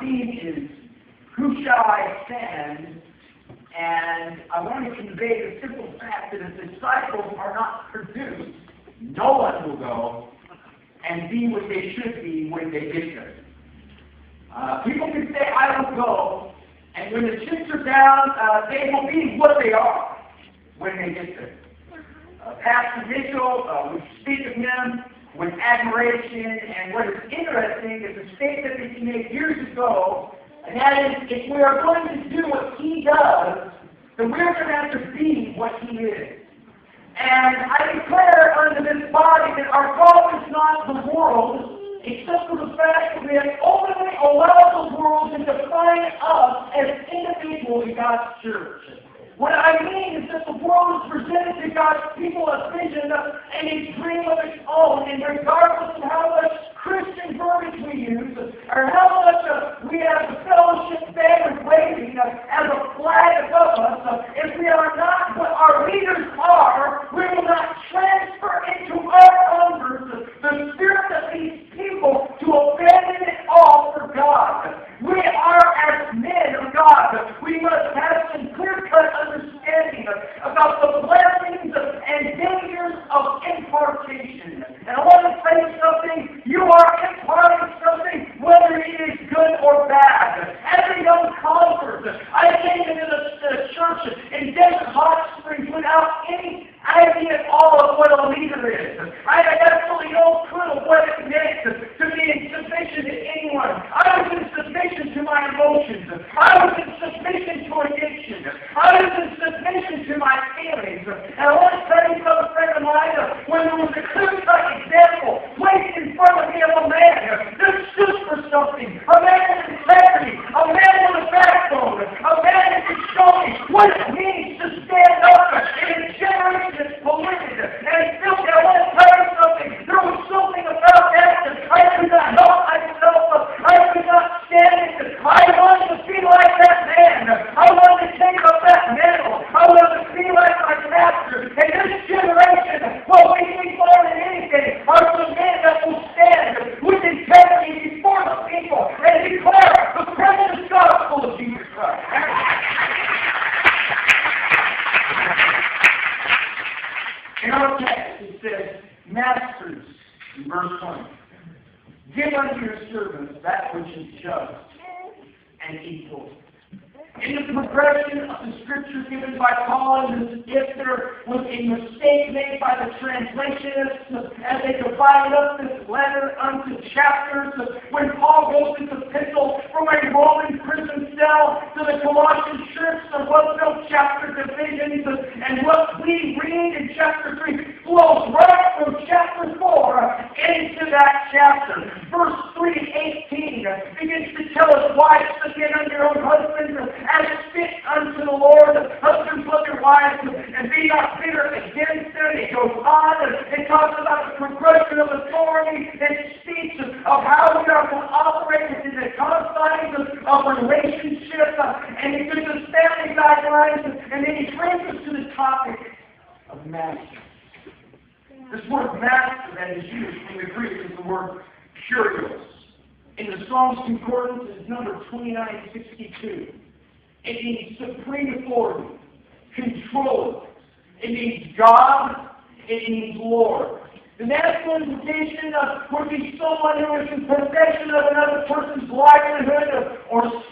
theme is, who shall I send? And I want to convey the simple fact that if disciples are not produced, no one will go and be what they should be when they get there. People can say, I will go, and when the chips are down, they will be what they are when they get there. Pastor Mitchell, we speak of him with admiration, and what is interesting is a statement that he made years ago, and that is, if we are going to do what he does, then we're going to have to be what he is. And I declare unto this body that our God is not the world, except for the fact that we have openly allowed the world to define us as individuals in God's church. What I mean is that the world is presented to God's people a vision and a dream of its own, and regardless of how much Christian verbiage we use, or how much we have the fellowship banner waving as a flag above us, if we are not what our leaders are, we will not transfer into our numbers the spirit of these people to abandon it all for God. We are, as men of God, we must have some clear-cut understanding about the blessings and dangers of impartation. And I want to tell you something, you are imparting something, whether it is good or bad. As a young convert, I came into the church in Desert Hot Springs without any idea at all of what a leader is. I had absolutely no clue of what it meant to be in submission to anyone. I was in submission to my emotions. I was in submission to addiction. I was in submission to my feelings. And I want to tell you something, friend of mine, when there was a clear-cut example placed in front of me of a man that stood for something, a man with integrity, a man with a backbone, a man that could show me what it means to stand up in a generation that's polluted and filthy. I want to tell you something. There was something about that I could not help myself. I could not stand it. I wanted to be like that man. I wanted to take up that mantle. I wanted to be like my master. And this generation, what we need more than anything are some men that will stand with integrity before the people and declare the precious gospel of Jesus Christ. In our text, it says, Masters, in verse 20, give unto your servants that which is just and equal. In the progression of the scripture given by Paul, and if there was a mistake made by the translationists as they divided up this letter unto chapters, when Paul goes into epistle from a Roman prison cell to the Colossian church, there was no chapter divisions, and what we read in chapter 3 flows right from chapter 4 into that chapter. Verse 3:18 begins to tell us, wives, submit unto your own husbands as fit unto the Lord. Husbands, love your wives, and be not bitter against them. It goes on, it talks about the progression of authority, and it speaks of how we are to operate within the confines of relationship, and it gives us family guidelines, and then he brings us to the topic of master. This word master that is used in the Greek is the word kurios. In the Strong's Concordance, it's number 2962. It means supreme authority, control. It means God. It means Lord. The masculine implication would be someone who is in possession of another person's livelihood or